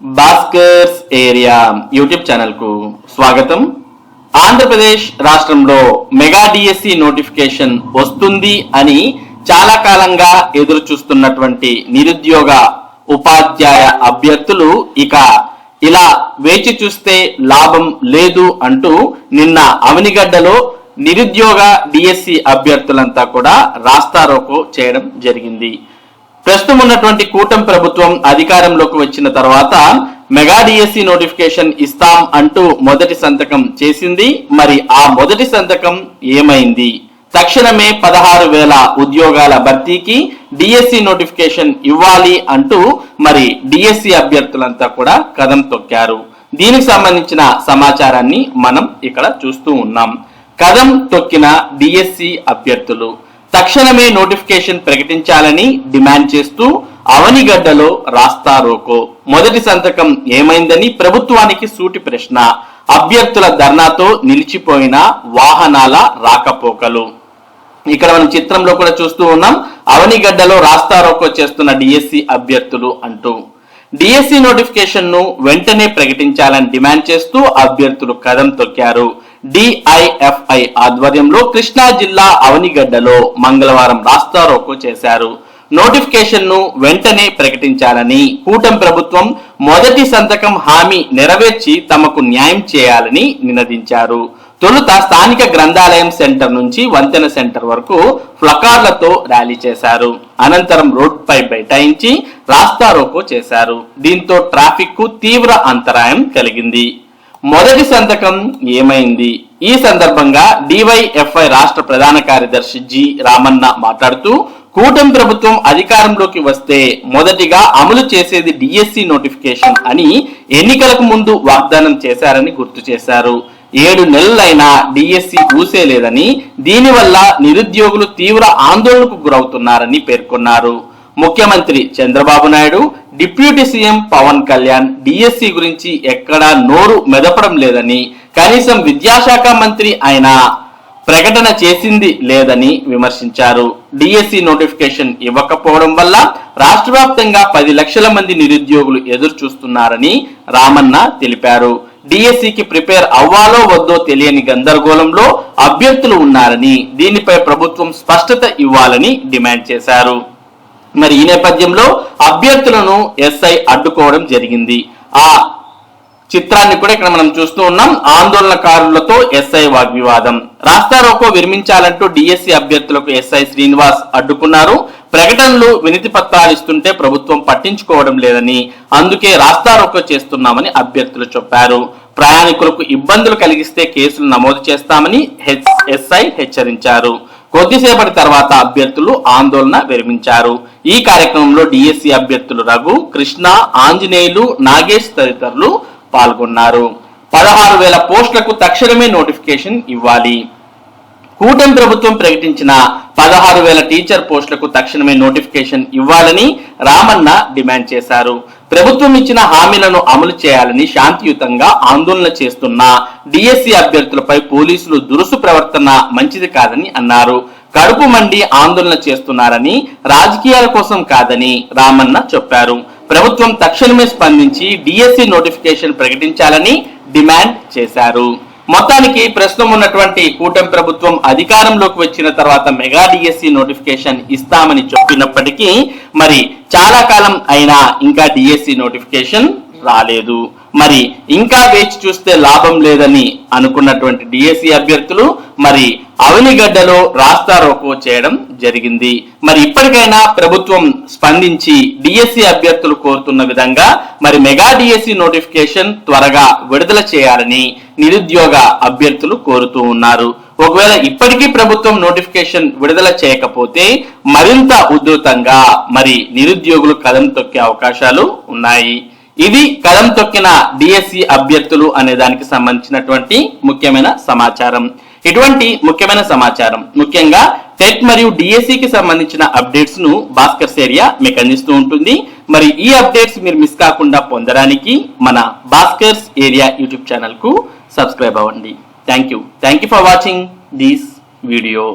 Bhaskar's area YouTube channel కు స్వాగతం. ఆంధ్రప్రదేశ్ రాష్ట్రంలో మెగా డిఎస్సి నోటిఫికేషన్ వస్తుంది అని చాలా కాలంగా ఎదురు చూస్తున్నటువంటి నిరుద్యోగ ఉపాధ్యాయ అభ్యర్థులు ఇక ఇలా వేచి చూస్తే లాభం లేదు అంటూ నిన్న అవనిగడ్డలో నిరుద్యోగ డిఎస్సి అభ్యర్థులంతా కూడా రాస్తారోకో చేయడం జరిగింది. ప్రస్తుతం ఉన్నటువంటి కూటమి ప్రభుత్వం అధికారంలోకి వచ్చిన తర్వాత మెగా డిఎస్సి నోటిఫికేషన్ ఇస్తాం అంటూ మొదటి సంతకం చేసింది. మరి ఆ మొదటి సంతకం ఏమైంది? తక్షణమే 16,000 ఉద్యోగాల భర్తీకి డిఎస్సి నోటిఫికేషన్ ఇవ్వాలి అంటూ మరి డిఎస్సి అభ్యర్థులంతా కూడా కదం తొక్కారు. దీనికి సంబంధించిన సమాచారాన్ని మనం ఇక్కడ చూస్తూ ఉన్నాం. కదం తొక్కిన డిఎస్సి అభ్యర్థులు తక్షణమే నోటిఫికేషన్ ప్రకటించాలని డిమాండ్ చేస్తూ అవనిగడ్డలో రాస్తారోకో. మొదటి సంతకం ఏమైందని ప్రభుత్వానికి సూటి ప్రశ్న. అభ్యర్థుల ధర్నాతో నిలిచిపోయిన వాహనాల రాకపోకలు. ఇక్కడ మనం చిత్రంలో కూడా చూస్తూ ఉన్నాం. అవనిగడ్డలో రాస్తారోకో చేస్తున్న డిఎస్సి అభ్యర్థులు అంటూ డిఎస్సి నోటిఫికేషన్ ను వెంటనే ప్రకటించాలని డిమాండ్ చేస్తూ అభ్యర్థులు కదం తొక్కారు. డిఐఎఫ్ఐ ఆధ్వర్యంలో కృష్ణా జిల్లా అవనిగడ్డలో మంగళవారం రాస్తారోకో చేశారు. నోటిఫికేషన్ ను వెంటనే ప్రకటించాలని, కూటమి ప్రభుత్వం మొదటి సంతకం హామీ నెరవేర్చి తమకు న్యాయం చేయాలని నినదించారు. తొలుత స్థానిక గ్రంథాలయం సెంటర్ నుంచి వంతెన సెంటర్ వరకు ప్లకార్డులతో ర్యాలీ చేశారు. అనంతరం రోడ్డుపై బైఠాయించి రాస్తారోకో చేశారు. దీంతో ట్రాఫిక్ కు తీవ్ర అంతరాయం కలిగింది. మొదటి సంతకం ఏమైంది? ఈ సందర్భంగా డివైఎఫ్ఐ రాష్ట్ర ప్రధాన కార్యదర్శి జి రామన్న మాట్లాడుతూ, కూటమి ప్రభుత్వం అధికారంలోకి వస్తే మొదటిగా అమలు చేసేది డిఎస్సి నోటిఫికేషన్ అని ఎన్నికలకు ముందు వాగ్దానం చేశారని గుర్తు చేశారు. 7 నెలలైనా డిఎస్సి ఊసేలేదని, దీనివల్ల నిరుద్యోగులు తీవ్ర ఆందోళనకు గురవుతున్నారని పేర్కొన్నారు. ముఖ్యమంత్రి Chandrababu Naidu, deputy CM Pawan Kalyan DSC గురించి ఎక్కడా నోరు మెదపడం లేదని, కనీసం విద్యాశాఖ మంత్రి ఆయన ప్రకటన చేసింది లేదని విమర్శించారు. డిఎస్సి నోటిఫికేషన్ ఇవ్వకపోవడం వల్ల రాష్ట్ర వ్యాప్తంగా 10 లక్షల మంది నిరుద్యోగులు ఎదురు చూస్తున్నారని రామన్న తెలిపారు. డిఎస్సికి ప్రిపేర్ అవ్వాలో వద్దో తెలియని గందరగోళంలో అభ్యర్థులు ఉన్నారని, దీనిపై ప్రభుత్వం స్పష్టత ఇవ్వాలని డిమాండ్ చేశారు. మరి ఈ నేపథ్యంలో అభ్యర్థులను ఎస్ఐ అడ్డుకోవడం జరిగింది. ఆ చిత్రాన్ని కూడా ఇక్కడ మనం చూస్తూ ఉన్నాం. ఆందోళనకారులతో ఎస్ఐ వాగ్వివాదం. రాస్తారోకో విరమించాలంటూ డిఎస్సి అభ్యర్థులకు ఎస్ఐ శ్రీనివాస్ అడ్డుకున్నారు. ప్రకటనలు, వినతి పత్రాలు ఇస్తుంటే ప్రభుత్వం పట్టించుకోవడం లేదని, అందుకే రాస్తారోకో చేస్తున్నామని అభ్యర్థులు చెప్పారు. ప్రయాణికులకు ఇబ్బందులు కలిగిస్తే కేసులు నమోదు చేస్తామని ఎస్ఐ హెచ్చరించారు. కొద్దిసేపటి తర్వాత అభ్యర్థులు ఆందోళన విరమించారు. ఈ కార్యక్రమంలో డిఎస్సి అభ్యర్థులు రఘు, కృష్ణ, ఆంజనేయులు, నాగేష్ తదితరులు పాల్గొన్నారు. 16,000 పోస్టులకు తక్షణమే నోటిఫికేషన్ ఇవ్వాలి. కూటమి ప్రభుత్వం ప్రకటించిన 16,000 టీచర్ పోస్టులకు తక్షణమే నోటిఫికేషన్ ఇవ్వాలని రామన్న డిమాండ్ చేశారు. ప్రభుత్వం ఇచ్చిన హామీలను అమలు చేయాలని శాంతియుతంగా ఆందోళన చేస్తున్న డిఎస్సి అభ్యర్థులపై పోలీసులు దురుసు ప్రవర్తన మంచిది కాదని అన్నారు. కడుపు మండి ఆందోళన చేస్తున్నారని, రాజకీయాల కోసం కాదని రామన్న చెప్పారు. ప్రభుత్వం తక్షణమే స్పందించి డిఎస్సి నోటిఫికేషన్ ప్రకటించాలని డిమాండ్ చేశారు. మొత్తానికి ప్రస్తుతం ఉన్నటువంటి కూటమి ప్రభుత్వం అధికారంలోకి వచ్చిన తర్వాత మెగా డిఎస్సి నోటిఫికేషన్ ఇస్తామని చెప్పినప్పటికీ మరి చాలా కాలం అయినా ఇంకా డిఎస్సి నోటిఫికేషన్ రాలేదు. మరి ఇంకా వేచి చూస్తే లాభం లేదని అనుకున్నటువంటి డిఎస్సి అభ్యర్థులు మరి అవనిగడ్డలో రాస్తారోకో చేయడం జరిగింది. మరి ఇప్పటికైనా ప్రభుత్వం స్పందించి డిఎస్సి అభ్యర్థులు కోరుతున్న విధంగా మరి మెగా డిఎస్సి నోటిఫికేషన్ త్వరగా విడుదల చేయాలని నిరుద్యోగ అభ్యర్థులు కోరుతూ ఉన్నారు. ఒకవేళ ఇప్పటికీ ప్రభుత్వం నోటిఫికేషన్ విడుదల చేయకపోతే మరింత ఉధృతంగా మరి నిరుద్యోగులు కదం తొక్కే అవకాశాలు ఉన్నాయి. ఇది కదం తొక్కిన డిఎస్సి అభ్యర్థులు అనే దానికి సంబంధించినటువంటి ముఖ్యమైన సమాచారం. ఇటువంటి ముఖ్యమైన సమాచారం ముఖ్యంగా టెట్ మరియు డిఎస్సికి సంబంధించిన అప్డేట్స్ ను భాస్కర్స్ ఏరియా మీకు అందిస్తూ ఉంటుంది. మరి ఈ అప్డేట్స్ మీరు మిస్ కాకుండా పొందడానికి మన భాస్కర్స్ ఏరియా యూట్యూబ్ ఛానల్ కు సబ్స్క్రైబ్ అవ్వండి. Thank you for watching this video.